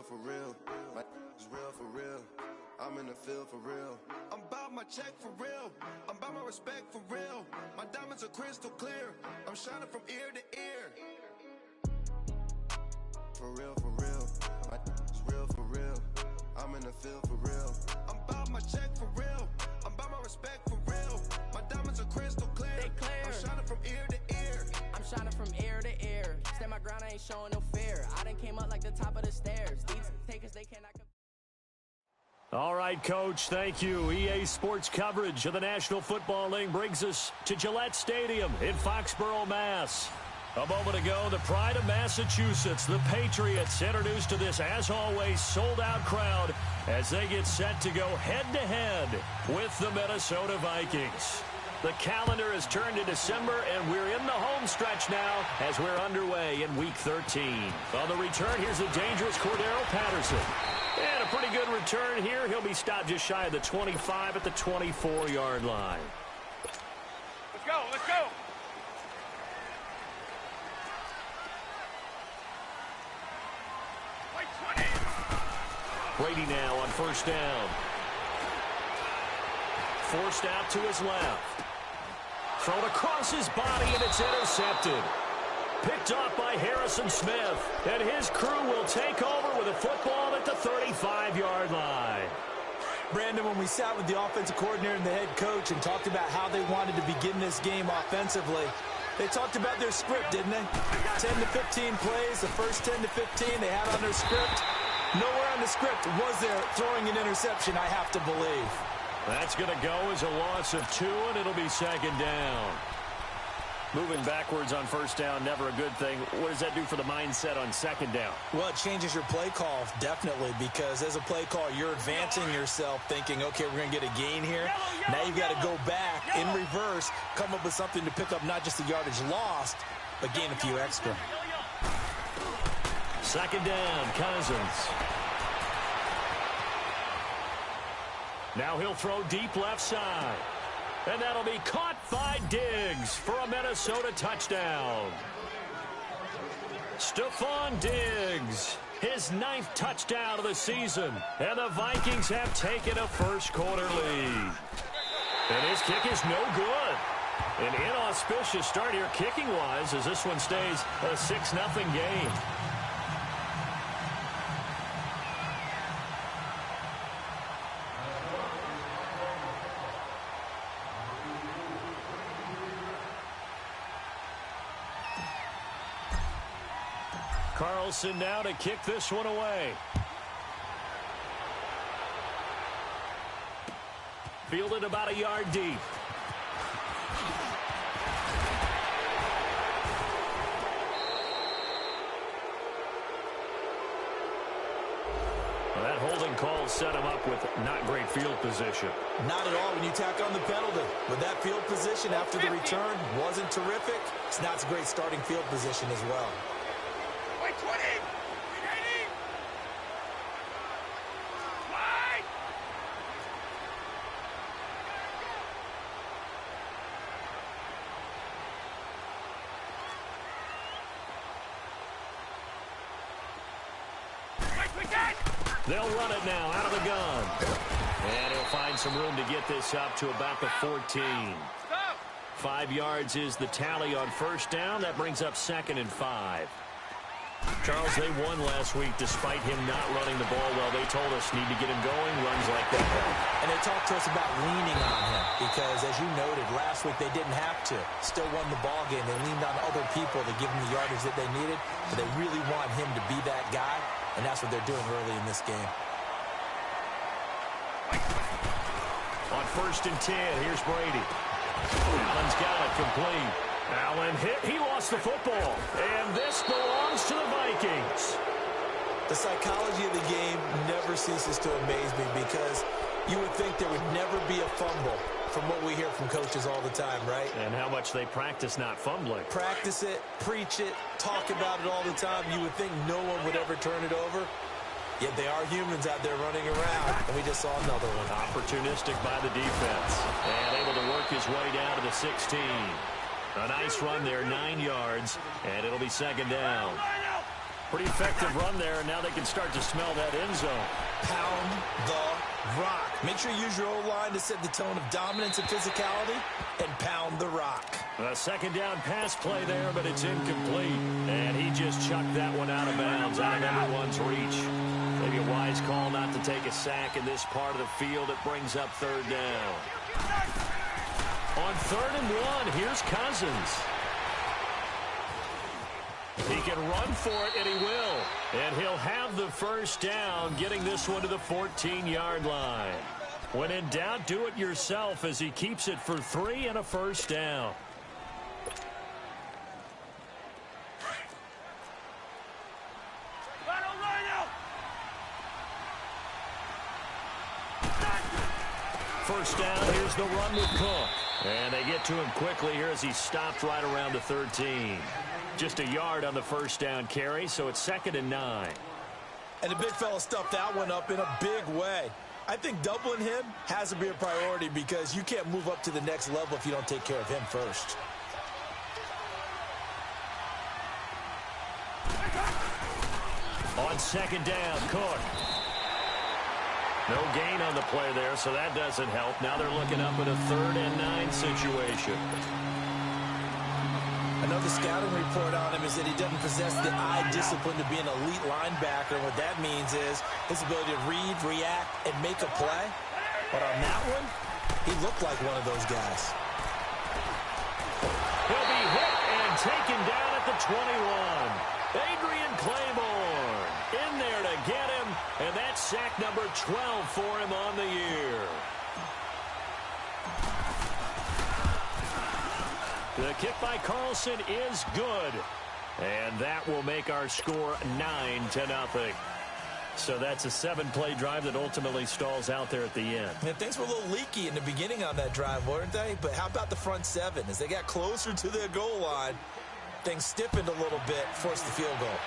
for real. My is real for real. I'm in the field for real. I'm about my check for real. I'm about my respect for real. My diamonds are crystal clear. I'm shining from ear to ear. For real, for real. My is real for real. I'm in the field for real. I'm about my check for real. I'm about my respect for real. My diamonds are crystal clear. They clear. I'm shining from ear to ear. I'm shining from ear to ear. Stand my ground, I ain't showing no fear. I done came up like the top of the stairs. These takers, they cannot. All right, Coach, thank you. EA Sports coverage of the National Football League brings us to Gillette Stadium in Foxborough, Mass. A moment ago, the pride of Massachusetts, the Patriots, introduced to this, as always, sold-out crowd as they get set to go head-to-head with the Minnesota Vikings. The calendar has turned to December, and we're in the home stretch now as we're underway in Week 13. On the return, here's the dangerous Cordero Patterson. And a pretty good return here. He'll be stopped just shy of the 25 at the 24-yard line. Let's go, let's go. Brady now on first down. Forced out to his left. Thrown across his body, and it's intercepted. Picked off by Harrison Smith. And his crew will take over with a football at the 35-yard line. Brandon, when we sat with the offensive coordinator and the head coach and talked about how they wanted to begin this game offensively, they talked about their script, didn't they? 10 to 15 plays, the first 10 to 15 they had on their script. Nowhere on the script was there throwing an interception, I have to believe. That's going to go as a loss of 2, and it'll be second down. Moving backwards on first down, never a good thing. What does that do for the mindset on second down? Well, it changes your play call, definitely, because as a play call, you're advancing yourself thinking, okay, we're going to get a gain here. Now you've got to go back in reverse, come up with something to pick up not just the yardage lost, but gain a few extra. Second down, Cousins. Now he'll throw deep left side. And that'll be caught by Diggs for a Minnesota touchdown. Stephon Diggs, his 9th touchdown of the season. And the Vikings have taken a first-quarter lead. And his kick is no good. An inauspicious start here kicking-wise as this one stays a 6-0 game. Carlson now to kick this one away. Fielded about a yard deep. Well, that holding call set him up with not great field position. Not at all when you tack on the penalty. With that field position after the return wasn't terrific. It's not a great starting field position as well. 20! 80! Wide! They'll run it now out of the gun. And he'll find some room to get this up to about the 14. 5 yards is the tally on first down. That brings up 2nd and 5. Charles, they won last week despite him not running the ball well. They told us need to get him going, runs like that. And they talked to us about leaning on him because, as you noted, last week they didn't have to. Still won the ball game. They leaned on other people to give them the yardage that they needed, but they really want him to be that guy, and that's what they're doing early in this game. On 1st and 10, here's Brady. Allen's got it complete. Allen hit. He lost the football. And this belongs to the Vikings. The psychology of the game never ceases to amaze me because you would think there would never be a fumble from what we hear from coaches all the time, right? And how much they practice not fumbling. Practice it, preach it, talk about it all the time. You would think no one would ever turn it over. Yet they are humans out there running around, and we just saw another one. Opportunistic by the defense. And able to work his way down to the 16. A nice run there, 9 yards, and it'll be second down. Pretty effective run there, and now they can start to smell that end zone. Pound the rock. Make sure you use your O-line to set the tone of dominance and physicality, and pound the rock. A second down pass play there, but it's incomplete. And he just chucked that one out of bounds, out of everyone's reach. Maybe a wise call not to take a sack in this part of the field. It brings up third down. On 3rd and 1, here's Cousins. He can run for it, and he will. And he'll have the first down, getting this one to the 14-yard line. When in doubt, do it yourself as he keeps it for 3 and a first down. First down, here's the run with Cook. And they get to him quickly here as he stopped right around the 13. Just a yard on the first down carry, so it's 2nd and 9. And the big fella stuffed that one up in a big way. I think doubling him has to be a priority because you can't move up to the next level if you don't take care of him first. On 2nd down, Cook. No gain on the play there, so that doesn't help. Now they're looking up at a 3rd and 9 situation. Another scouting report on him is that he doesn't possess the eye discipline to be an elite linebacker. And what that means is his ability to read, react, and make a play. But on that one, he looked like one of those guys. He'll be hit and taken down at the 21. Adrian Claiborne in there to get him, and that's sack number 12 for him on the year. The kick by Carlson is good, and that will make our score 9-0. So that's a 7-play drive that ultimately stalls out there at the end. And things were a little leaky in the beginning on that drive, weren't they? But how about the front 7? As they got closer to their goal line, things stiffened a little bit, forced the field goal.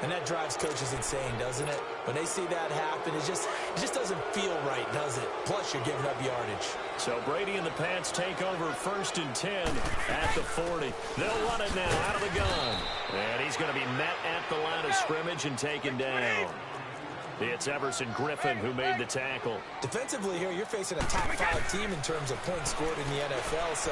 And that drives coaches insane, doesn't it? When they see that happen, it just doesn't feel right, does it? Plus, you're giving up yardage. So Brady and the Pats take over 1st and 10 at the 40. They'll run it now out of the gun. And he's going to be met at the line of scrimmage and taken down. It's Everson Griffin who made the tackle. Defensively here, you're facing a top 5 team in terms of points scored in the NFL. So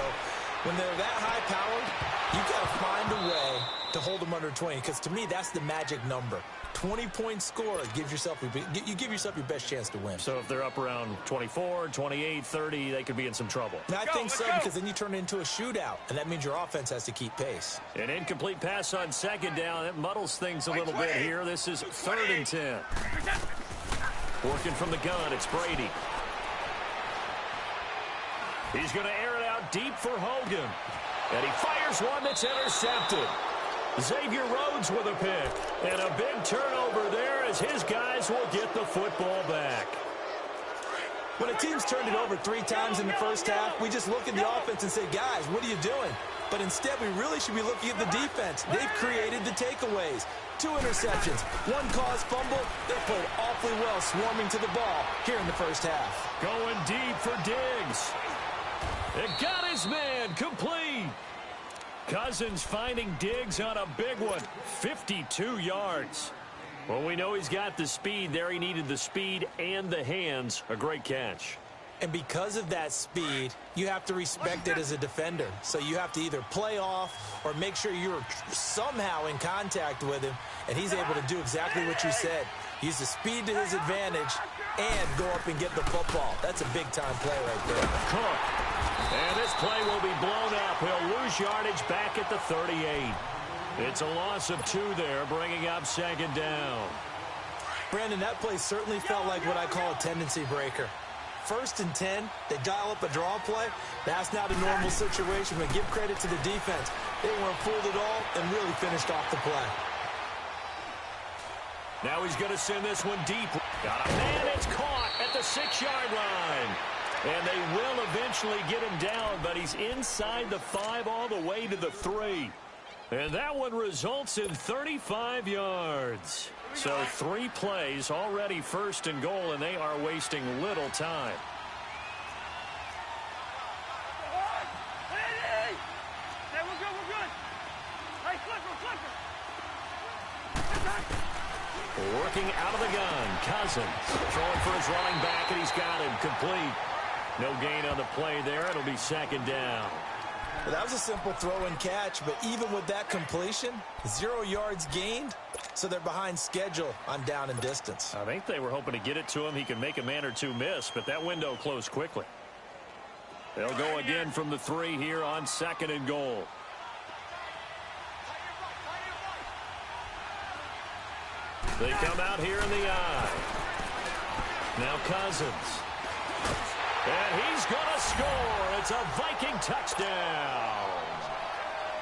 when they're that high-powered, you've got to find a way to hold them under 20, because to me, that's the magic number. 20-point score gives yourself you give yourself your best chance to win. So if they're up around 24, 28, 30, they could be in some trouble. I think so, because then you turn it into a shootout, and that means your offense has to keep pace. An incomplete pass on 2nd down. It muddles things a little bit here. This is 3rd and 10. Working from the gun, it's Brady. He's going to air it out deep for Hogan. And he fires one that's intercepted. Xavier Rhodes with a pick. And a big turnover there as his guys will get the football back. When a team's turned it over 3 times in the first half, we just look at the offense and say, guys, what are you doing? But instead, we really should be looking at the defense. They've created the takeaways. 2 interceptions, 1 caused fumble. They played awfully well swarming to the ball here in the first half. Going deep for Diggs. It got his man complete. Cousins finding Diggs on a big one. 52 yards. Well, we know he's got the speed there. He needed the speed and the hands. A great catch. And because of that speed, you have to respect it as a defender. So you have to either play off or make sure you're somehow in contact with him, and he's able to do exactly what you said. Use the speed to his advantage and go up and get the football. That's a big-time play right there. Cook. And this play will be blown up. He'll lose yardage back at the 38. It's a loss of 2 there, bringing up 2nd down. Brandon, that play certainly felt like what I call a tendency breaker. 1st and 10, they dial up a draw play. That's not a normal situation, but give credit to the defense. They weren't fooled at all and really finished off the play. Now he's going to send this one deep. Got a man, it's caught at the 6-yard line. And they will eventually get him down, but he's inside the 5 all the way to the 3. And that one results in 35 yards. So 3 plays, already 1st and goal, and they are wasting little time. Working out of the gun, Cousins. Throwing for his running back, and he's got him complete. No gain on the play there. It'll be second down. Well, that was a simple throw and catch, but even with that completion, 0 yards gained, so they're behind schedule on down and distance. I think they were hoping to get it to him. He could make a man or two miss, but that window closed quickly. They'll go again from the 3 here on 2nd and goal. They come out here in the eye. Now Cousins. And he's going to score. It's a Viking touchdown.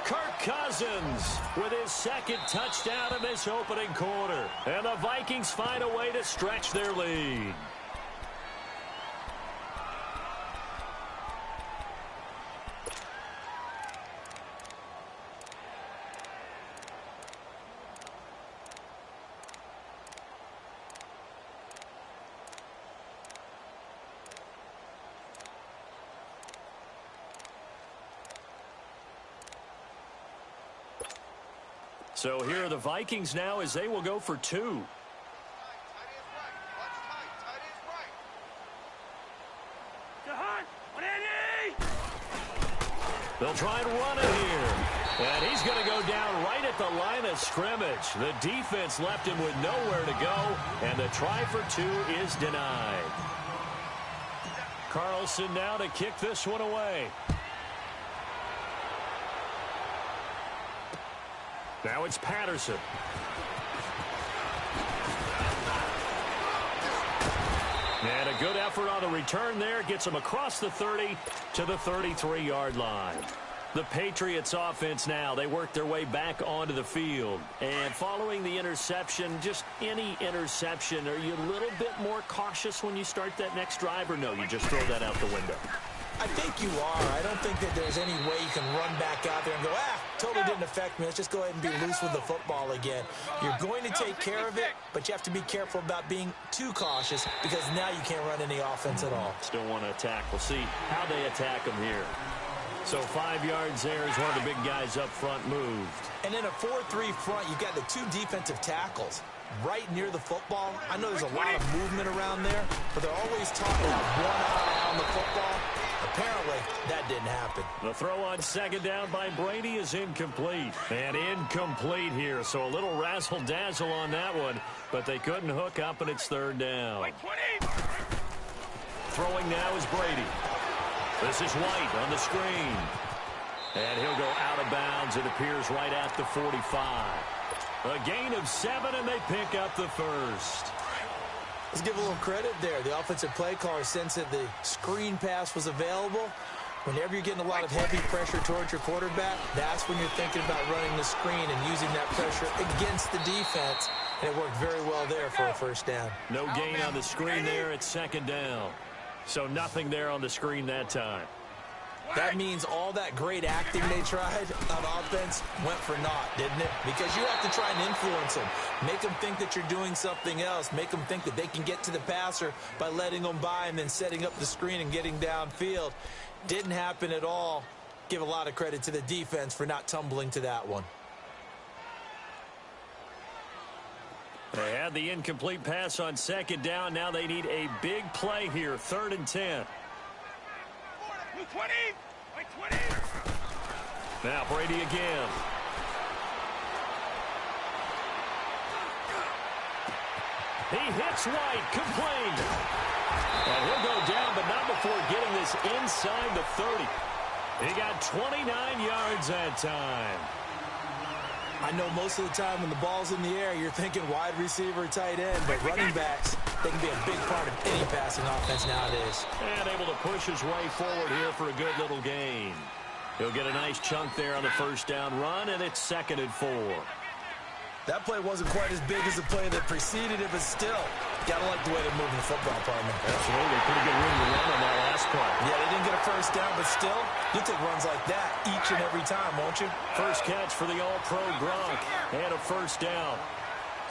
Kirk Cousins with his 2nd touchdown in this opening quarter. And the Vikings find a way to stretch their lead. So here are the Vikings now as they will go for 2. They'll try and run it here. And he's going to go down right at the line of scrimmage. The defense left him with nowhere to go, and the try for 2 is denied. Carlson now to kick this one away. Now it's Patterson. And a good effort on the return there. Gets him across the 30 to the 33-yard line. The Patriots offense now, they work their way back onto the field. And following the interception, just any interception, are you a little bit more cautious when you start that next drive, or no, you just throw that out the window? I think you are. I don't think that there's any way you can run back out there and go, totally didn't affect me. Let's just go ahead and be loose with the football again. You're going to take care of it, but you have to be careful about being too cautious because now you can't run any offense at all. Still want to attack. We'll see how they attack them here. So 5 yards there as one of the big guys up front moved. And in a 4-3 front, you've got the 2 defensive tackles right near the football. I know there's a lot of movement around there, but they're always talking about one eye on the football. Apparently, that didn't happen. The throw on 2nd down by Brady is incomplete. And incomplete here, so a little razzle-dazzle on that one, but they couldn't hook up, and it's 3rd down. Throwing now is Brady. This is White on the screen. And he'll go out of bounds. It appears right at the 45. A gain of 7, and they pick up the 1st. Let's give a little credit there. The offensive play caller sensed that the screen pass was available. Whenever you're getting a lot of heavy pressure towards your quarterback, that's when you're thinking about running the screen and using that pressure against the defense. And it worked very well there for a 1st down. No gain on the screen there at 2nd down. So nothing there on the screen that time. That means all that great acting they tried on offense went for naught, didn't it? Because you have to try and influence them. Make them think that you're doing something else. Make them think that they can get to the passer by letting them by and then setting up the screen and getting downfield. Didn't happen at all. Give a lot of credit to the defense for not tumbling to that one. They had the incomplete pass on 2nd down. Now they need a big play here, 3rd and 10. 20! 20! Now Brady again. He hits White, complete. And he'll go down, but not before getting this inside the 30. He got 29 yards that time. I know most of the time when the ball's in the air, you're thinking wide receiver, tight end, but running backs, they can be a big part of any passing offense nowadays. And able to push his way forward here for a good little gain. He'll get a nice chunk there on the 1st down run, and it's 2nd and 4. That play wasn't quite as big as the play that preceded it, but still, gotta like the way they're moving the football, partner. Absolutely, pretty good room to run on that last play. Yeah, they didn't get a 1st down, but still, you'll take runs like that each and every time, won't you? First catch for the All-Pro Gronk, and a 1st down.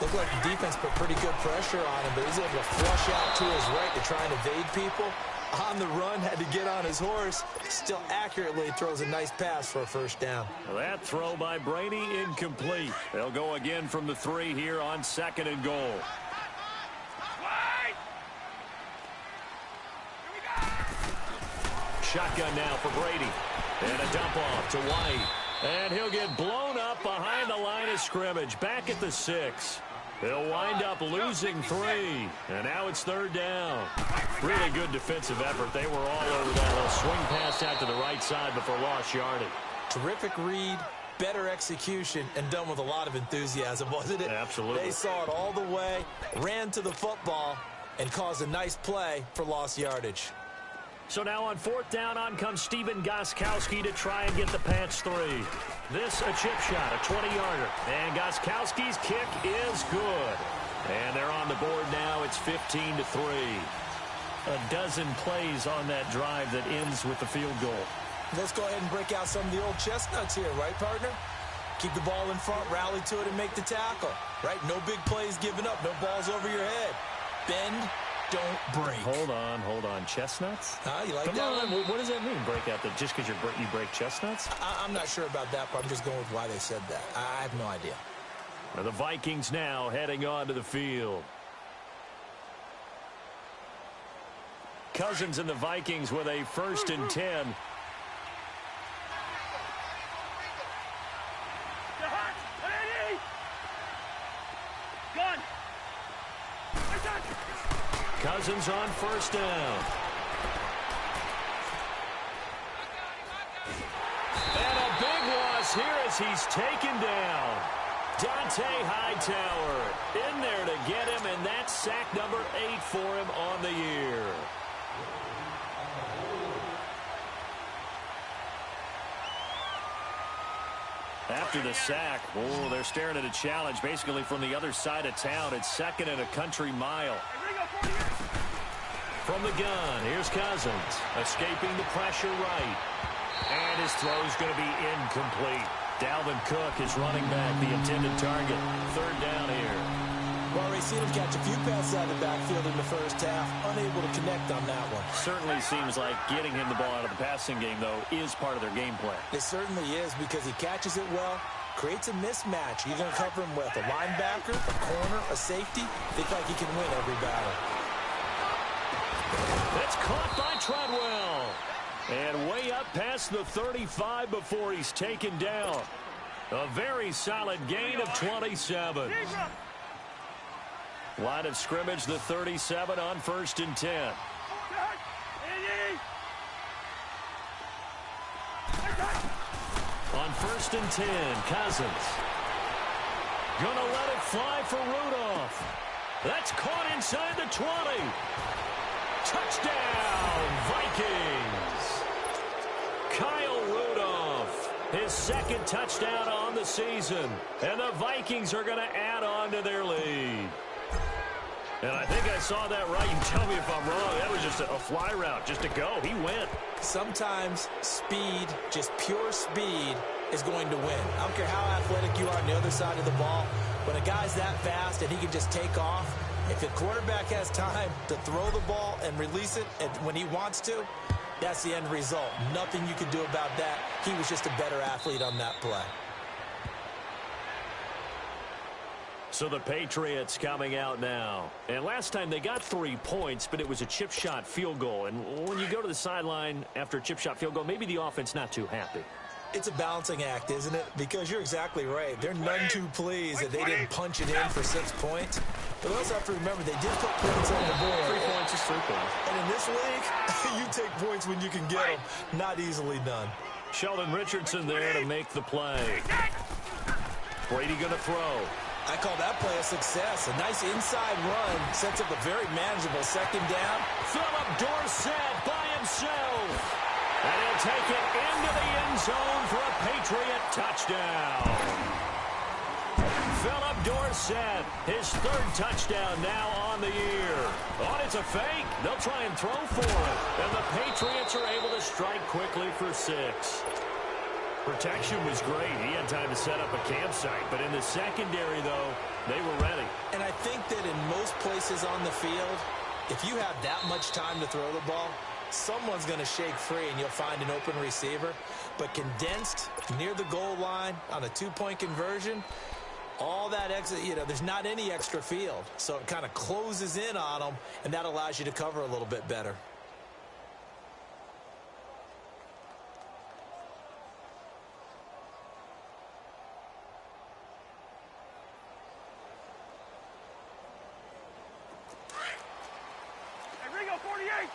Looked like the defense put pretty good pressure on him, but he's able to flush out to his right to try and evade people. On the run, had to get on his horse. Still accurately throws a nice pass for a first down. Well, that throw by Brady incomplete. They'll go again from the 3 here on 2nd and goal. Shotgun now for Brady. And a dump off to White. And he'll get blown up behind the line of scrimmage. Back at the 6. They'll wind up losing 3. And now it's 3rd down. Really good defensive effort. They were all over that little swing pass out to the right side before lost yardage. Terrific read, better execution, and done with a lot of enthusiasm, wasn't it? Absolutely. They saw it all the way, ran to the football, and caused a nice play for lost yardage. So now on 4th down, on comes Steven Gostkowski to try and get the Pats 3. This a chip shot, a 20-yarder. And Gostkowski's kick is good. And they're on the board now. It's 15-3. A dozen plays on that drive that ends with the field goal. Let's go ahead and break out some of the old chestnuts here, right, partner? Keep the ball in front, rally to it, and make the tackle, right? No big plays given up, no balls over your head. Bend, don't break. Hold on. Chestnuts? You like Come that on. one? What does that mean, break out? Just because you break chestnuts? I'm not sure about that, but I'm just going with why they said that. I have no idea. Well, the Vikings now heading onto the field. Cousins and the Vikings with a 1st and 10. Cousins on 1st down. And a big loss here as he's taken down. Dante Hightower in there to get him, and that's sack number 8 for him on the year. After the sack, they're staring at a challenge basically from the other side of town. It's 2nd and a country mile. From the gun, here's Cousins, escaping the pressure right. And his throw's going to be incomplete. Dalvin Cook is running back, the intended target. 3rd down here. Well, we've seen him catch a few passes out of the backfield in the first half. Unable to connect on that one. Certainly seems like getting him the ball out of the passing game, though, is part of their game plan. It certainly is because he catches it well, creates a mismatch. You're going to cover him with a linebacker, a corner, a safety. Think like he can win every battle. That's caught by Treadwell. And way up past the 35 before he's taken down. A very solid gain of 27. Line of scrimmage, the 37 on 1st and 10. On 1st and 10, Cousins. Gonna let it fly for Rudolph. That's caught inside the 20. Touchdown, Vikings. Kyle Rudolph, his 2nd touchdown on the season. And the Vikings are going to add on to their lead. And I think I saw that right. You tell me if I'm wrong. That was just a fly route, just to go. He went. Sometimes speed, just pure speed, is going to win. I don't care how athletic you are on the other side of the ball. When a guy's that fast and he can just take off, if the quarterback has time to throw the ball and release it when he wants to, that's the end result. Nothing you can do about that. He was just a better athlete on that play. So the Patriots coming out now. And last time they got 3 points, but it was a chip shot field goal. And when you go to the sideline after a chip shot field goal, maybe the offense not too happy. It's a balancing act, isn't it? Because you're exactly right. They're none too pleased that they didn't punch it in for 6 points. But we also have to remember they did put points on the board. 3 points is 3 points. And in this league, you take points when you can get them. Not easily done. Sheldon Richardson there to make the play. Brady going to throw. I call that play a success. A nice inside run sets up a very manageable 2nd down. Philip Dorsett by himself. And he'll take it into the end zone for a Patriot touchdown. Philip Dorsett, his 3rd touchdown now on the year. Oh, it's a fake. They'll try and throw for it. And the Patriots are able to strike quickly for 6. Protection was great. He had time to set up a campsite. But in the secondary, though, they were ready. And I think that in most places on the field, if you have that much time to throw the ball, someone's going to shake free and you'll find an open receiver. But condensed near the goal line on a two-point conversion, all that extra, there's not any extra field. So it kind of closes in on them, and that allows you to cover a little bit better. Hey, Ringo, 48.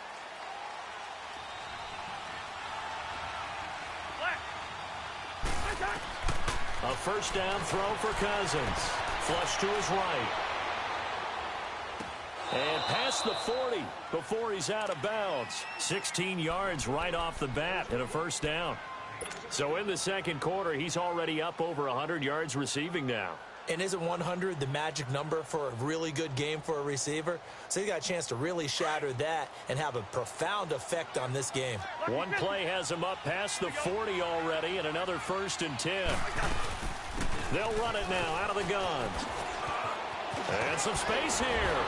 A first down throw for Cousins. Flush to his right. And past the 40 before he's out of bounds. 16 yards right off the bat and a first down. So in the second quarter, he's already up over 100 yards receiving now. And isn't 100 the magic number for a really good game for a receiver? So he got a chance to really shatter that and have a profound effect on this game. One play has him up past the 40 already, and another 1st and 10. They'll run it now out of the guns. And some space here.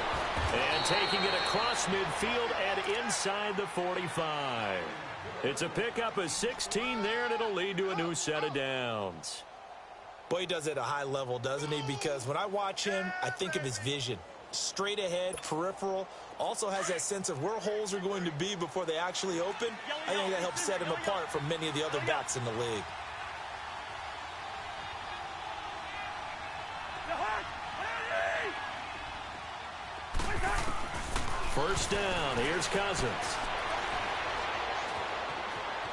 And taking it across midfield and inside the 45. It's a pickup of 16 there, and it'll lead to a new set of downs. Boy, he does it at a high level, doesn't he? Because when I watch him, I think of his vision. Straight ahead, peripheral. Also has that sense of where holes are going to be before they actually open. I think that helps set him apart from many of the other backs in the league. First down. Here's Cousins.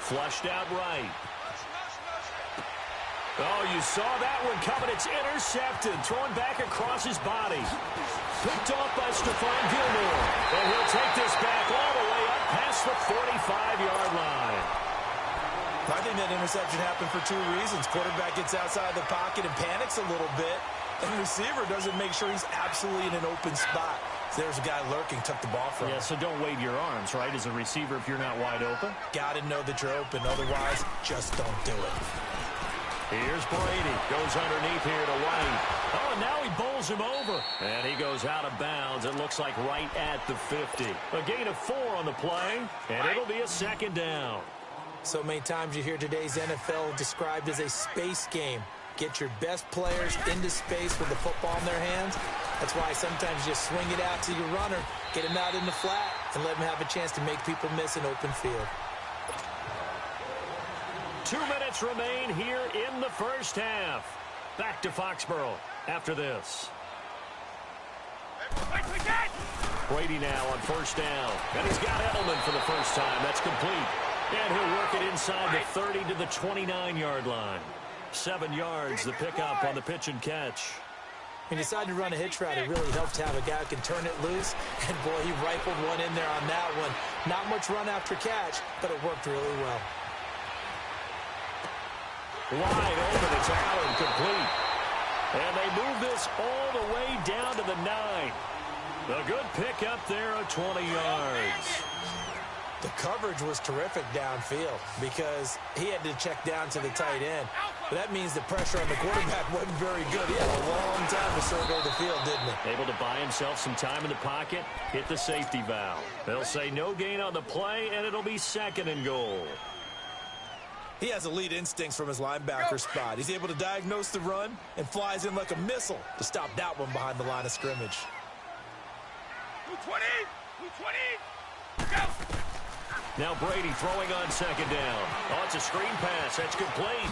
Flushed out right. Oh, you saw that one coming. It's intercepted. Thrown back across his body. Picked off by Stephon Gilmore. And he'll take this back all the way up past the 45-yard line. I think that interception happened for two reasons. Quarterback gets outside the pocket and panics a little bit. And the receiver doesn't make sure he's absolutely in an open spot. So there's a guy lurking, took the ball from him. Yeah, so don't wave your arms, right, as a receiver if you're not wide open. Got to know that you're open. Otherwise, just don't do it. Here's Brady. Goes underneath here to White. Oh, and now he bowls him over. And he goes out of bounds. It looks like right at the 50. A gain of 4 on the play, and it'll be a second down. So many times you hear today's NFL described as a space game. Get your best players into space with the football in their hands. That's why sometimes you just swing it out to your runner, get him out in the flat, and let him have a chance to make people miss an open field. 2 minutes remain here in the first half. Back to Foxborough after this. Brady now on first down. And he's got Edelman for the first time. That's complete. And he'll work it inside the 30 to the 29-yard line. 7 yards, the pickup on the pitch and catch. He decided to run a hitch route. It really helped to have a guy who can turn it loose. And, boy, he rifled one in there on that one. Not much run after catch, but it worked really well. Wide open, it's Allen, complete. And they move this all the way down to the 9. A good pickup there of 20 yards. The coverage was terrific downfield because he had to check down to the tight end. But that means the pressure on the quarterback wasn't very good. He had a long time to survey the field, didn't he? Able to buy himself some time in the pocket, hit the safety valve. They'll say no gain on the play, and it'll be 2nd and goal. He has elite instincts from his linebacker spot. He's able to diagnose the run and flies in like a missile to stop that one behind the line of scrimmage. 220! 220! Go! Now Brady throwing on 2nd down. Oh, it's a screen pass. That's complete.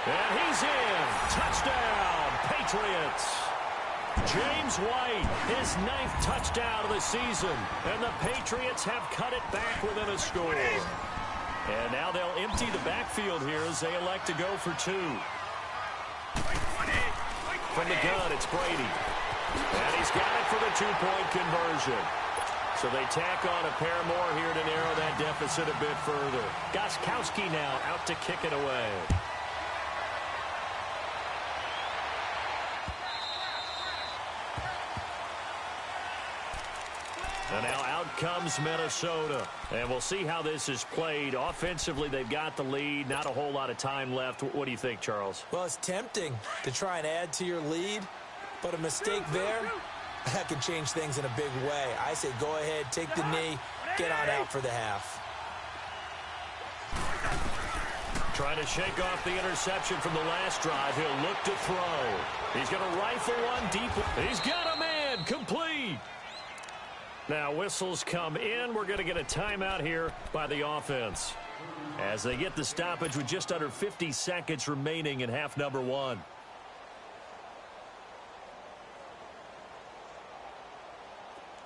And he's in. Touchdown, Patriots. James White, his 9th touchdown of the season. And the Patriots have cut it back within a score. And now they'll empty the backfield here as they elect to go for 2. From the gun, it's Brady. And he's got it for the 2-point conversion. So they tack on a pair more here to narrow that deficit a bit further. Gostkowski now out to kick it away. And now out comes Minnesota. And we'll see how this is played. Offensively, they've got the lead. Not a whole lot of time left. What do you think, Charles? Well, it's tempting to try and add to your lead, but a mistake there, that could change things in a big way. I say go ahead, take the knee, get on out for the half. Trying to shake off the interception from the last drive. He'll look to throw. He's going to rifle one deep. He's got a man. Complete. Now whistles come in. We're going to get a timeout here by the offense as they get the stoppage with just under 50 seconds remaining in half number 1.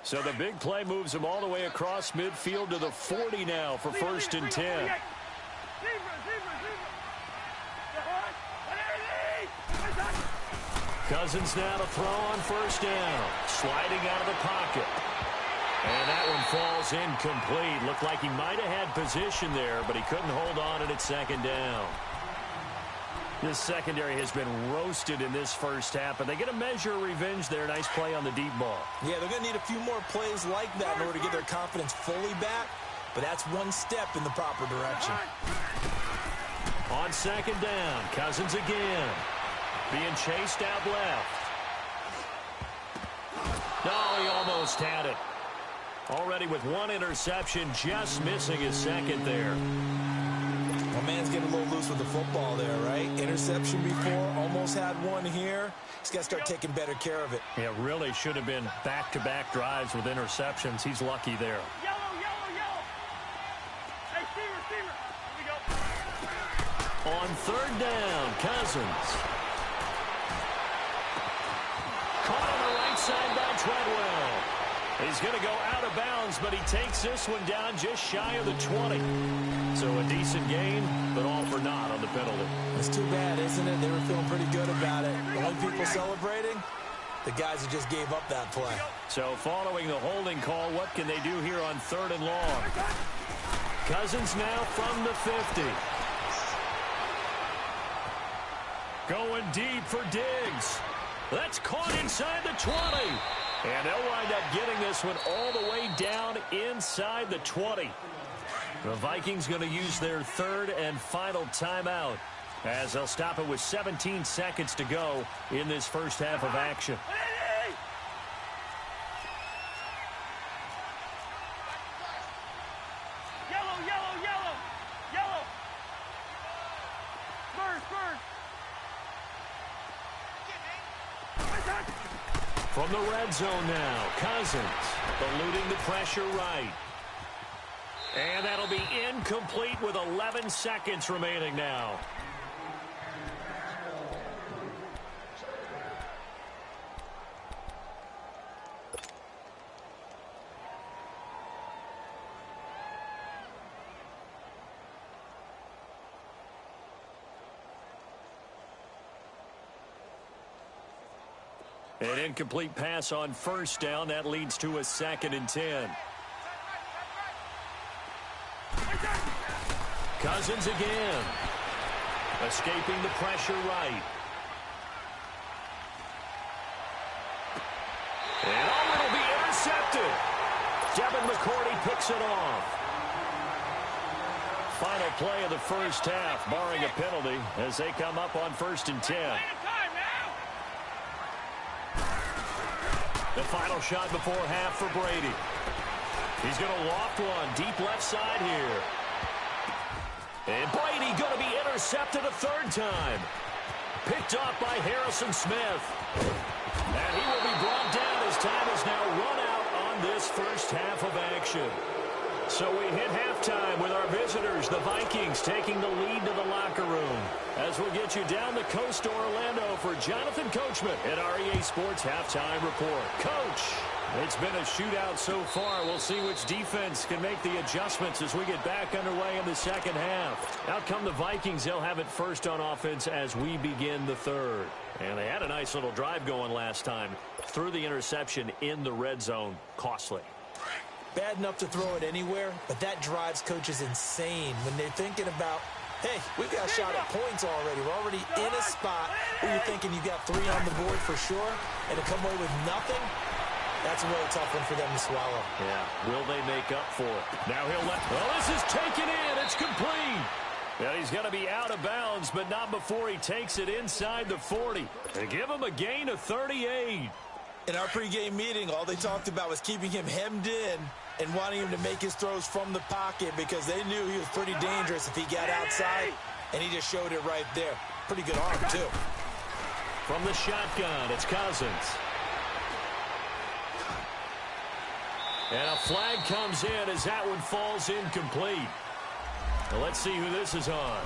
So the big play moves him all the way across midfield to the 40 now for 1st and 10. Cousins now to throw on 1st down. Sliding out of the pocket. And that one falls incomplete. Looked like he might have had position there, but he couldn't hold on at 2nd down. This secondary has been roasted in this first half, but they get a measure of revenge there. Nice play on the deep ball. Yeah, they're going to need a few more plays like that in order to get their confidence fully back, but that's one step in the proper direction. On 2nd down, Cousins again. Being chased out left. No, he almost had it. Already with 1 interception, just missing his 2nd there. My man's getting a little loose with the football there, right? Interception before, almost had one here. He's got to start taking better care of it. Yeah, really should have been back-to-back drives with interceptions. He's lucky there. Yellow, yellow, yellow. Hey, receiver. Here we go. On 3rd down, Cousins. Caught on the right side by Treadwell. He's going to go out of bounds, but he takes this one down just shy of the 20. So a decent gain, but all for naught on the penalty. It's too bad, isn't it? They were feeling pretty good about it. The only people celebrating, the guys who just gave up that play. So following the holding call, what can they do here on 3rd and long? Cousins now from the 50. Going deep for Diggs. That's caught inside the 20. And they'll wind up getting this one all the way down inside the 20. The Vikings going to use their 3rd and final timeout as they'll stop it with 17 seconds to go in this first half of action. Yellow, yellow, yellow. Yellow. Bird. From the red zone now, Cousins eluding the pressure right. And that'll be incomplete with 11 seconds remaining now. An incomplete pass on 1st down. That leads to a 2nd and 10. Cousins again. Escaping the pressure right. And it'll be intercepted. Devin McCourty picks it off. Final play of the first half, barring a penalty, as they come up on 1st and 10. The final shot before half for Brady. He's going to loft one deep left side here. And Brady going to be intercepted a 3rd time. Picked off by Harrison Smith. And he will be brought down as time is now run out on this first half of action. So we hit halftime with our visitors, the Vikings, taking the lead to the locker room. As we'll get you down the coast to Orlando for Jonathan Coachman at our EA Sports Halftime Report. Coach, it's been a shootout so far. We'll see which defense can make the adjustments as we get back underway in the second half. Out come the Vikings. They'll have it first on offense as we begin the 3rd. And they had a nice little drive going last time. Threw the interception in the red zone. Costly. Bad enough to throw it anywhere, but that drives coaches insane when they're thinking about, hey, we've got a shot at points already. We're already in a spot where you're thinking you got 3 on the board for sure, and to come away with nothing, that's a really tough one for them to swallow. Yeah, will they make up for it? Now he'll let, well, this is taken in. It's complete. Yeah, he's going to be out of bounds, but not before he takes it inside the 40. They give him a gain of 38. In our pregame meeting, all they talked about was keeping him hemmed in and wanting him to make his throws from the pocket because they knew he was pretty dangerous if he got outside. and he just showed it right there. Pretty good arm, too. From the shotgun, it's Cousins. And a flag comes in as that one falls incomplete. Well, let's see who this is on.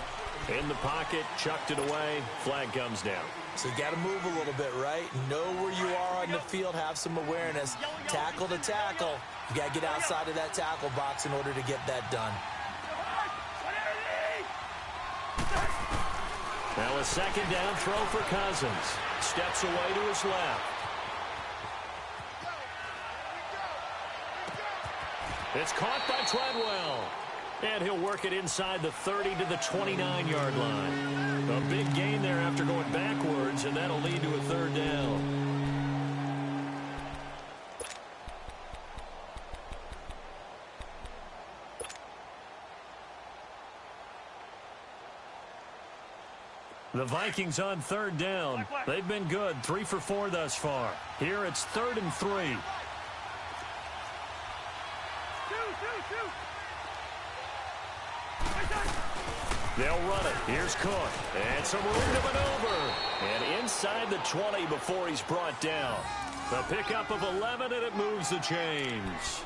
In the pocket, chucked it away, flag comes down. So you got to move a little bit, right? Know where you are on the field, have some awareness. Tackle to tackle. You got to get outside of that tackle box in order to get that done. Now a second down throw for Cousins. Steps away to his left. It's caught by Treadwell. And he'll work it inside the 30 to the 29-yard line. A big gain there after going backwards, and that'll lead to a third down. The Vikings on third down. They've been good, 3 for 4 thus far. Here it's 3rd and 3. They'll run it. Here's Cook. And some room to maneuver. And inside the 20 before he's brought down. The pickup of 11, and it moves the chains.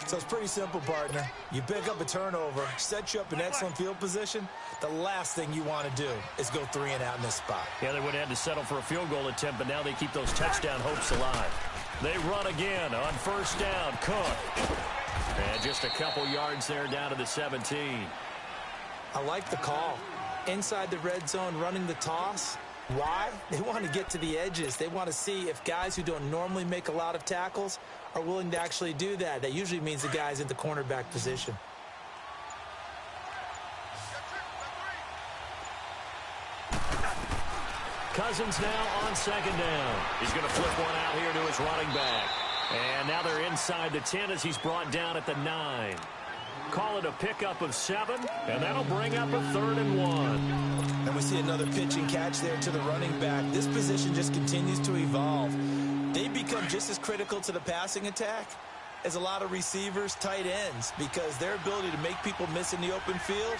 So it's pretty simple, partner. You pick up a turnover, set you up in excellent field position. The last thing you want to do is go 3 and out in this spot. Yeah, they would have had to settle for a field goal attempt, but now they keep those touchdown hopes alive. They run again on first down. Cook. And just a couple yards there down to the 17. I like the call. Inside the red zone, running the toss. Why? They want to get to the edges. They want to see if guys who don't normally make a lot of tackles are willing to actually do that. That usually means the guy's in the cornerback position. Cousins now on second down. He's going to flip one out here to his running back. And now they're inside the 10 as he's brought down at the 9. Call it a pickup of 7, and that'll bring up a 3rd and 1. And we see another pitch and catch there to the running back. This position just continues to evolve. They become just as critical to the passing attack as a lot of receivers, tight ends, because their ability to make people miss in the open field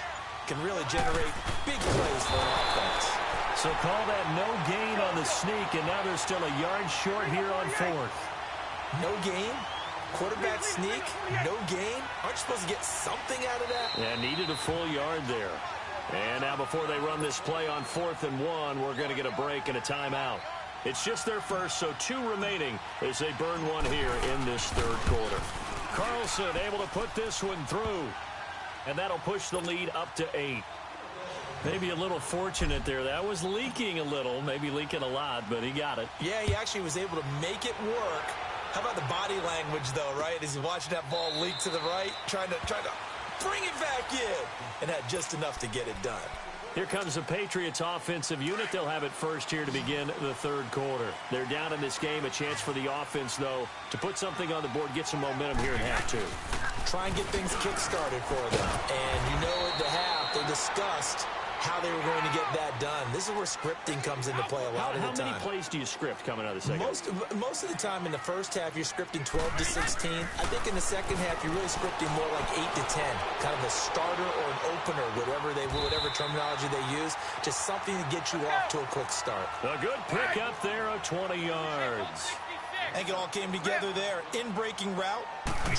can really generate big plays for an offense. So call that no gain on the sneak, and now they're still a yard short here on 4th. No gain? Quarterback sneak? No gain? Aren't you supposed to get something out of that? Yeah, needed a full yard there. And now before they run this play on 4th and 1, we're going to get a break and a timeout. It's just their first, so 2 remaining as they burn one here in this 3rd quarter. Carlson able to put this one through. And that'll push the lead up to 8. Maybe a little fortunate there. That was leaking a little, maybe leaking a lot, but he got it. Yeah, he actually was able to make it work. How about the body language, though, right? As he's watching that ball leak to the right, trying to bring it back in, and had just enough to get it done. Here comes the Patriots offensive unit. They'll have it first here to begin the 3rd quarter. They're down in this game. A chance for the offense, though, to put something on the board, get some momentum here in half 2. Try and get things kick-started for them. And you know at the half, they discussed how they were going to get that done. This is where scripting comes into play a lot of the time. How many plays do you script coming out of the second? Most of the time in the first half, you're scripting 12 to 16. I think in the second half, you're really scripting more like 8 to 10. Kind of a starter or an opener, whatever terminology they use. Just something to get you off to a quick start. A good pick up there of 20 yards. I think it all came together there. In-breaking route,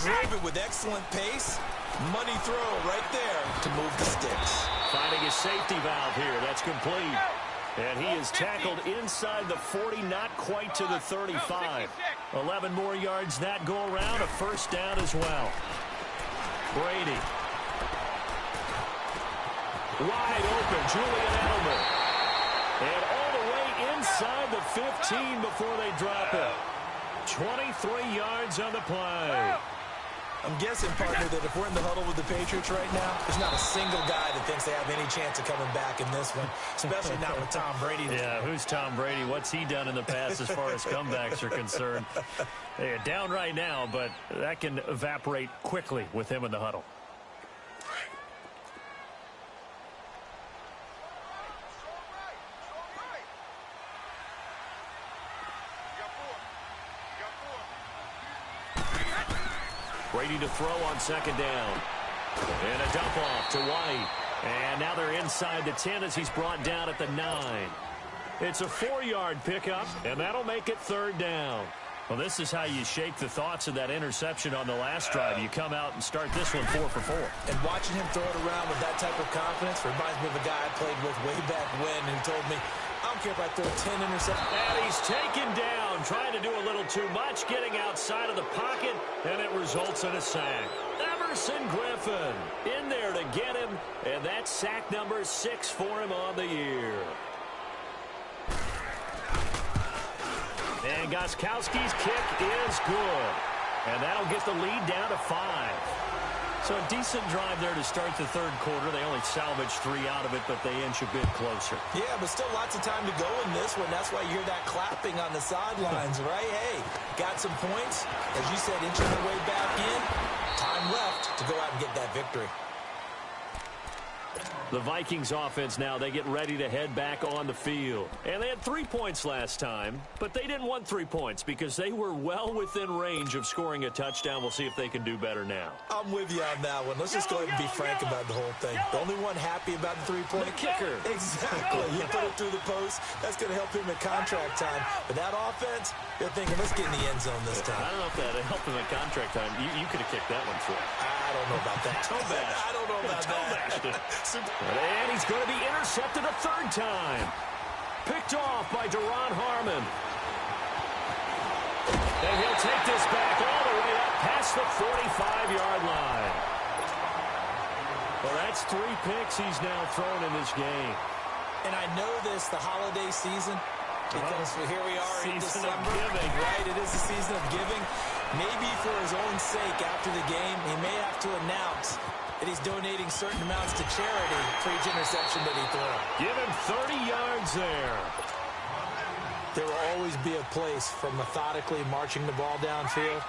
drove it with excellent pace. Money throw right there to move the sticks. Finding his safety valve here. That's complete. And he is tackled inside the 40, not quite to the 35. 11 more yards that go around. A first down as well. Brady. Wide open. Julian Edelman. And all the way inside the 15 before they drop it. 23 yards on the play. I'm guessing, partner, that if we're in the huddle with the Patriots right now, there's not a single guy that thinks they have any chance of coming back in this one, especially not with Tom Brady. Yeah, who's Tom Brady? What's he done in the past as far as comebacks are concerned? They're down right now, but that can evaporate quickly with him in the huddle. Brady to throw on second down. And a dump off to White. And now they're inside the 10 as he's brought down at the 9. It's a 4-yard pickup, and that'll make it 3rd down. Well, this is how you shake the thoughts of that interception on the last drive. You come out and start this one 4 for 4. And watching him throw it around with that type of confidence reminds me of a guy I played with way back when who told me, I don't care if I throw 10 interceptions. And he's taken down, trying to do a little too much, getting outside of the pocket, and it results in a sack. Emerson Griffin in there to get him, and that's sack number 6 for him on the year. And Gostkowski's kick is good. And that'll get the lead down to 5. So a decent drive there to start the 3rd quarter. They only salvaged 3 out of it, but they inch a bit closer. Yeah, but still lots of time to go in this one. That's why you hear that clapping on the sidelines, right? Hey, got some points. As you said, inching their way back in. Time left to go out and get that victory. The Vikings offense now, they get ready to head back on the field. And they had 3 points last time, but they didn't want 3 points because they were well within range of scoring a touchdown. We'll see if they can do better now. I'm with you on that one. Let's just go ahead and be frank about the whole thing. The only one happy about the 3-point kicker. Exactly. You put it through the post. That's going to help him at contract time. But that offense, they're thinking, let's get in the end zone this time. I don't know if that helped him at contract time. You could have kicked that one through. I don't know about that. I don't know about that. And he's going to be intercepted a 3rd time. Picked off by Deron Harmon. And he'll take this back all the way up past the 45-yard line. Well, that's 3 picks he's now thrown in this game. And I know this, the holiday season, because here we are in December. Season of giving. Right, it is the season of giving. Maybe for his own sake after the game, he may have to announce that he's donating certain amounts to charity for each interception that he threw. Give him 30 yards there. There will always be a place for methodically marching the ball downfield.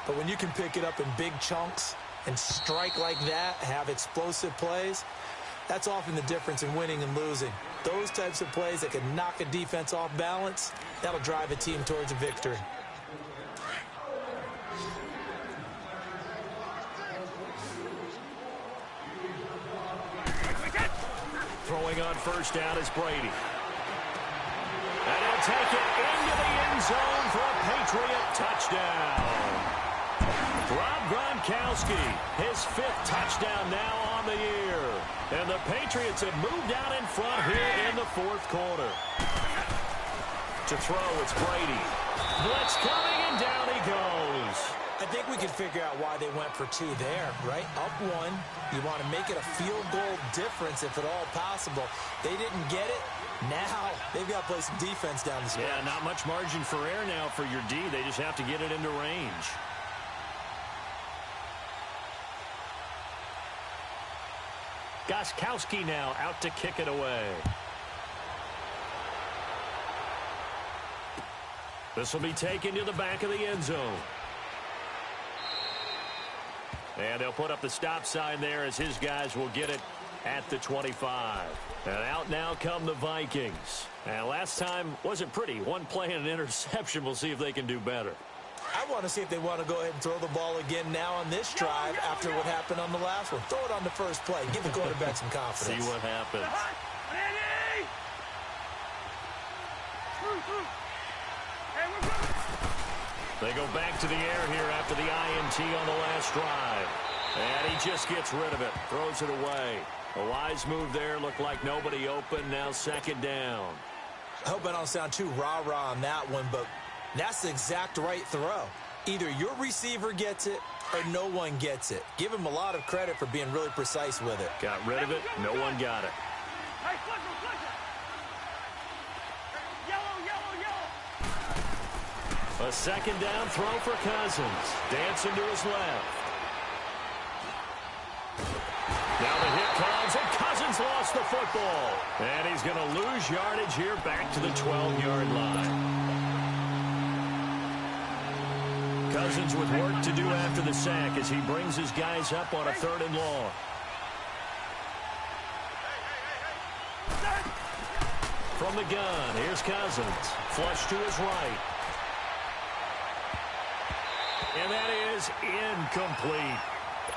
But when you can pick it up in big chunks and strike like that, have explosive plays, that's often the difference in winning and losing. Those types of plays that can knock a defense off balance, that'll drive a team towards a victory. Throwing on 1st down is Brady. And he'll take it into the end zone for a Patriot touchdown. Rob Gronkowski, his 5th touchdown now on the year. And the Patriots have moved out in front here in the 4th quarter. To throw, it's Brady. Blitz coming, and down he goes. I think we can figure out why they went for 2 there, right? Up 1, you want to make it a field goal difference if at all possible. They didn't get it. Now they've got to play some defense down the stretch. Yeah, not much margin for error now for your D. They just have to get it into range. Gostkowski now out to kick it away. This will be taken to the back of the end zone. And they'll put up the stop sign there as his guys will get it at the 25. And out now come the Vikings. And last time wasn't pretty. One play and an interception. We'll see if they can do better. I want to see if they want to go ahead and throw the ball again now on this drive after what happened on the last one. Throw it on the first play. Give the quarterback some confidence. See what happens. They go back to the air here after the INT on the last drive. And he just gets rid of it. Throws it away. A wise move there. Looked like nobody open. Now 2nd down. I hope I don't sound too rah-rah on that one, but that's the exact right throw. Either your receiver gets it or no one gets it. Give him a lot of credit for being really precise with it. Got rid of it. No one got it. Hey, flip him. Yellow. A 2nd down throw for Cousins. Dancing to his left. Now the hit comes, and Cousins lost the football. And he's going to lose yardage here back to the 12-yard line. Cousins with work to do after the sack as he brings his guys up on a 3rd and long. From the gun, here's Cousins. Flush to his right. And that is incomplete.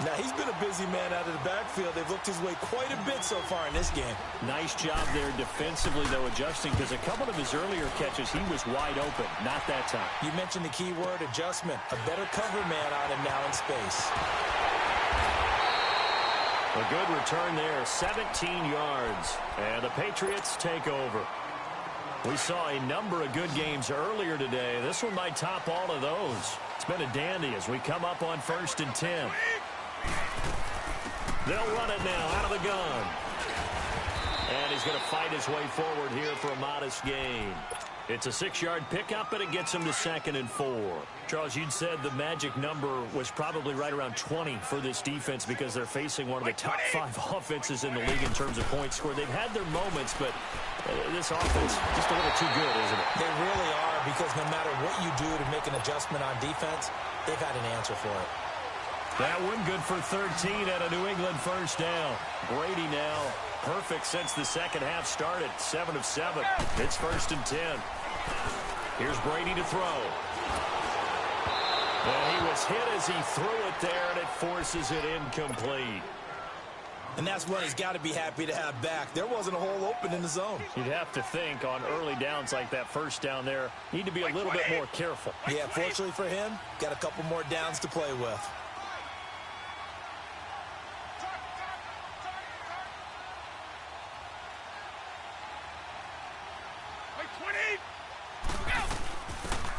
Now, he's been a busy man out of the backfield. They've looked his way quite a bit so far in this game. Nice job there defensively, though, adjusting, because a couple of his earlier catches, he was wide open. Not that time. You mentioned the key word, adjustment. A better cover man on him now in space. A good return there, 17 yards. And the Patriots take over. We saw a number of good games earlier today. This one might top all of those. It's been a dandy as we come up on 1st and 10. They'll run it now out of the gun. And he's going to fight his way forward here for a modest gain. It's a 6-yard pickup, and it gets him to 2nd and 4. Charles, you'd said the magic number was probably right around 20 for this defense because they're facing one of the top 5 offenses in the league in terms of points scored. They've had their moments, but this offense just a little too good, isn't it? They really are, because no matter what you do to make an adjustment on defense, they've had an answer for it. That one good for 13 at a New England first down. Brady now perfect since the second half started. 7 of 7. It's 1st and 10. Here's Brady to throw. And he was hit as he threw it there, and it forces it incomplete. And that's one he's got to be happy to have back. There wasn't a hole open in the zone. You'd have to think on early downs like that first down there, need to be a little bit more careful. Yeah, fortunately for him, got a couple more downs to play with.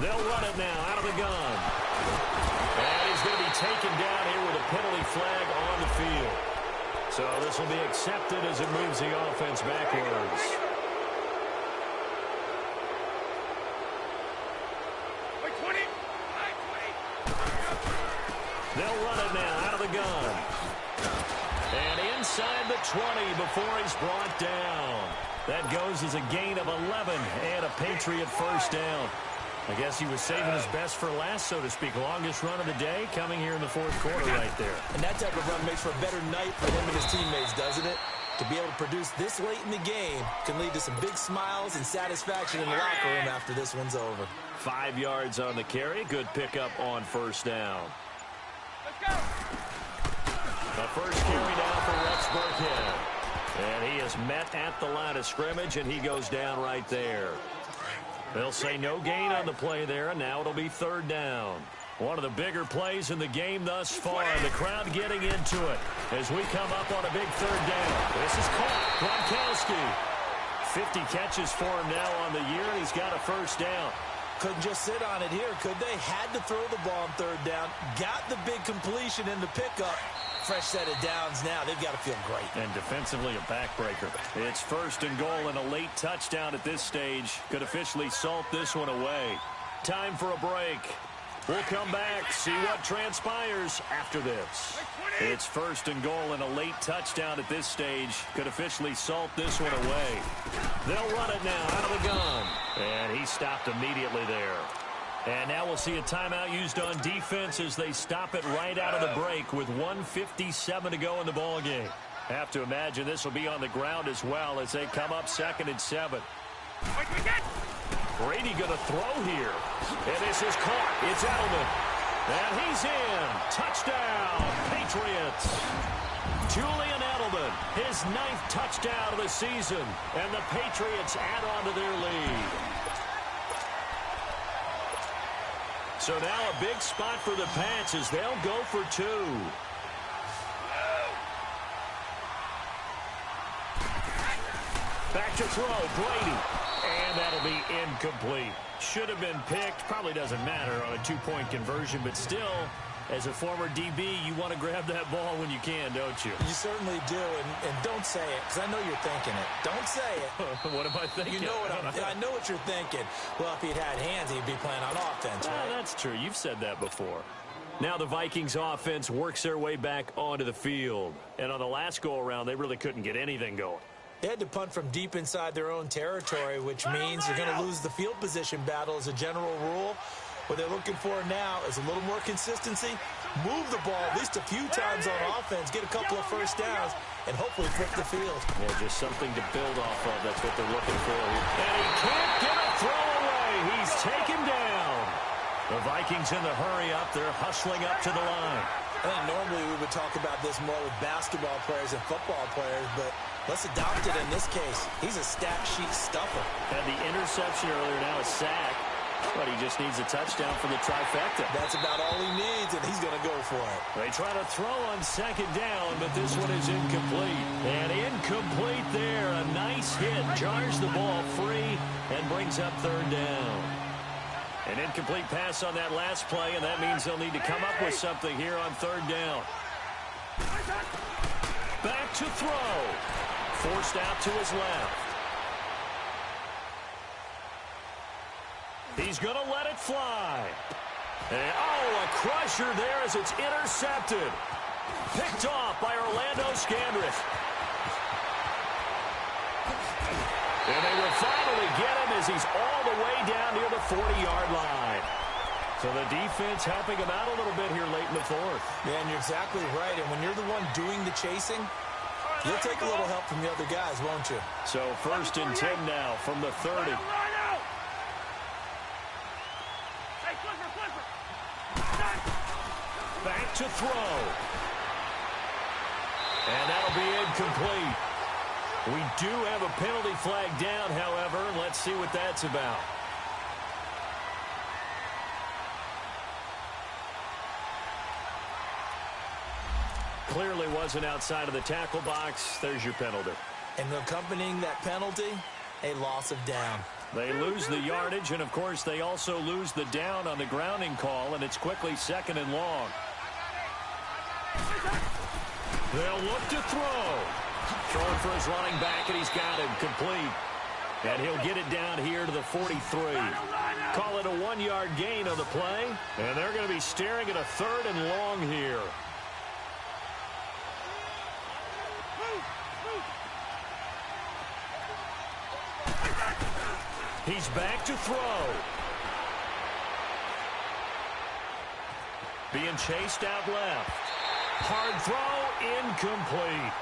They'll run it now out of the gun. And he's going to be taken down here with a penalty flag on the field. So this will be accepted as it moves the offense backwards. They'll run it now out of the gun. And inside the 20 before he's brought down. That goes as a gain of 11 and a Patriot first down. I guess he was saving his best for last, so to speak. Longest run of the day coming here in the 4th quarter right there. And that type of run makes for a better night for him and his teammates, doesn't it? To be able to produce this late in the game can lead to some big smiles and satisfaction in the locker room after this one's over. 5 yards on the carry. Good pickup on first down. Let's go. The first carry now for Rex Burkhead. And he is met at the line of scrimmage, and he goes down right there. They'll say no gain on the play there, and now it'll be 3rd down. One of the bigger plays in the game thus far. The crowd getting into it as we come up on a big 3rd down. This is caught. Gronkowski. 50 catches for him now on the year, and he's got a first down. Couldn't just sit on it here, could they? Had to throw the ball on 3rd down. Got the big completion in the pickup. Fresh set of downs now. They've got to feel great. And defensively a backbreaker. It's 1st and goal and a late touchdown at this stage. Could officially salt this one away. Time for a break. We'll come back, see what transpires after this. It's 1st and goal and a late touchdown at this stage. Could officially salt this one away. They'll run it now out of the gun. And he stopped immediately there. And now we'll see a timeout used on defense as they stop it right out of the break with 1:57 to go in the ballgame. Have to imagine this will be on the ground as well as they come up 2nd and 7. Brady going to throw here. And this is caught. It's Edelman. And he's in. Touchdown, Patriots. Julian Edelman, his 9th touchdown of the season. And the Patriots add on to their lead. So now a big spot for the Pats as they'll go for 2. Back to throw, Brady. And that'll be incomplete. Should have been picked. Probably doesn't matter on a 2-point conversion, but still, as a former DB, you want to grab that ball when you can, don't you? You certainly do, and don't say it, because I know you're thinking it. Don't say it. What am I thinking? You know what I know what you're thinking. Well, if he'd had hands, he'd be playing on offense, right? That's true. You've said that before. Now the Vikings offense works their way back onto the field. And on the last go-around, they really couldn't get anything going. They had to punt from deep inside their own territory, which means you're going to lose the field position battle as a general rule. What they're looking for now is a little more consistency, move the ball at least a few times on offense, get a couple of first downs, and hopefully flip the field. Yeah, just something to build off of. That's what they're looking for here. And he can't get a throw away. He's taken down. The Vikings in the hurry up. They're hustling up to the line. I think normally we would talk about this more with basketball players and football players, but let's adopt it in this case. He's a stat sheet stuffer. Had the interception earlier, now a sack. But he just needs a touchdown for the trifecta. That's about all he needs, and he's going to go for it. They try to throw on second down, but this one is incomplete. And incomplete there. A nice hit. Jars the ball free and brings up third down. An incomplete pass on that last play, and that means they'll need to come up with something here on third down. Back to throw. Forced out to his left. He's going to let it fly. And, oh, a crusher there as it's intercepted. Picked off by Orlando Scandrick. And they will finally get him as he's all the way down near the 40-yard line. So the defense helping him out a little bit here late in the fourth. Yeah, and you're exactly right. And when you're the one doing the chasing, you'll take a little help from the other guys, won't you? So 1st and 10 now from the 30. Back to throw. And that'll be incomplete. We do have a penalty flag down, however. Let's see what that's about. Clearly wasn't outside of the tackle box. There's your penalty. And accompanying that penalty, a loss of down. They lose the yardage, and, of course, they also lose the down on the grounding call, and it's quickly 2nd and long. They'll look to throw. Throwing for his running back, and he's got him complete. And he'll get it down here to the 43. Call it a 1-yard gain on the play, and they're going to be staring at a 3rd and long here. He's back to throw. Being chased out left. Hard throw, incomplete.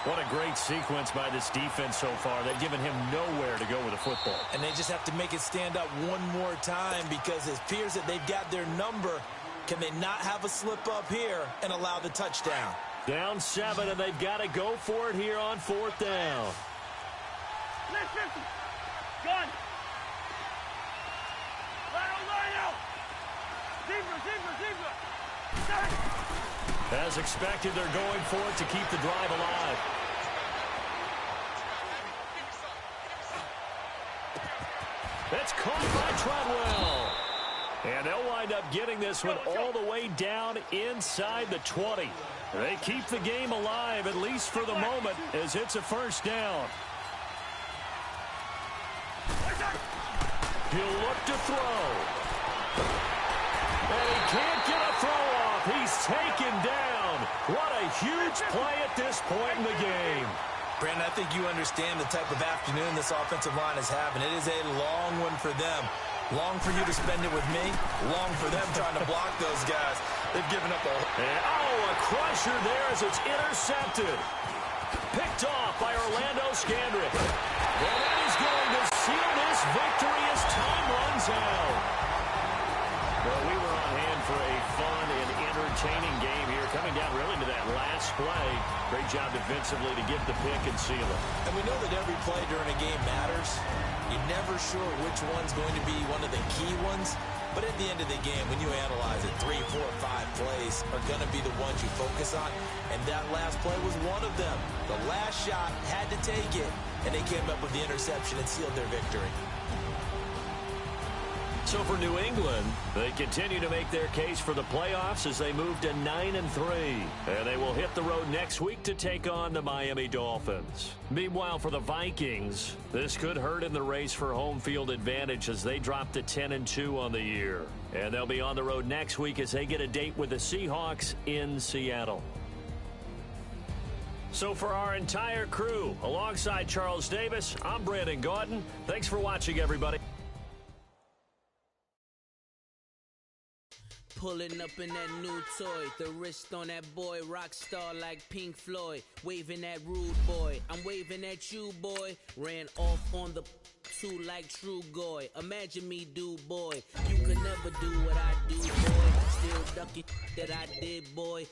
What a great sequence by this defense so far. They've given him nowhere to go with the football. And they just have to make it stand up one more time because it appears that they've got their number. Can they not have a slip up here and allow the touchdown? Down 7, and they've got to go for it here on 4th down. Gun. Zebra. As expected, they're going for it to keep the drive alive. That's caught by Treadwell. And they'll wind up getting this one all the way down inside the 20. They keep the game alive, at least for the moment, as it's a 1st down. He'll look to throw. And he can't get a throw off. He's taken down. What a huge play at this point in the game. Brandon, I think you understand the type of afternoon this offensive line is having. It is a long one for them. Long for you to spend it with me. Long for them trying to block those guys. They've given up a... And, a crusher there as it's intercepted. Picked off by Orlando Scandrick. And that is going to seal this victory as time runs out. Well, we were on hand for a fun and entertaining game here, coming down really to that last play. Great job defensively to get the pick and seal it. And we know that every play during a game matters. You're never sure which one's going to be one of the key ones. But at the end of the game, when you analyze it, 3, 4, 5 plays are going to be the ones you focus on. And that last play was one of them. The last shot had to take it, and they came up with the interception and sealed their victory. So for New England, they continue to make their case for the playoffs as they move to 9-3. And they will hit the road next week to take on the Miami Dolphins. Meanwhile, for the Vikings, this could hurt in the race for home field advantage as they drop to 10-2 on the year. And they'll be on the road next week as they get a date with the Seahawks in Seattle. So for our entire crew, alongside Charles Davis, I'm Brandon Gaudin. Thanks for watching, everybody. Pulling up in that new toy, the wrist on that boy, rock star like Pink Floyd, waving at rude boy, I'm waving at you boy, ran off on the two like True Goy, imagine me do boy, you could never do what I do boy, still ducking that I did boy,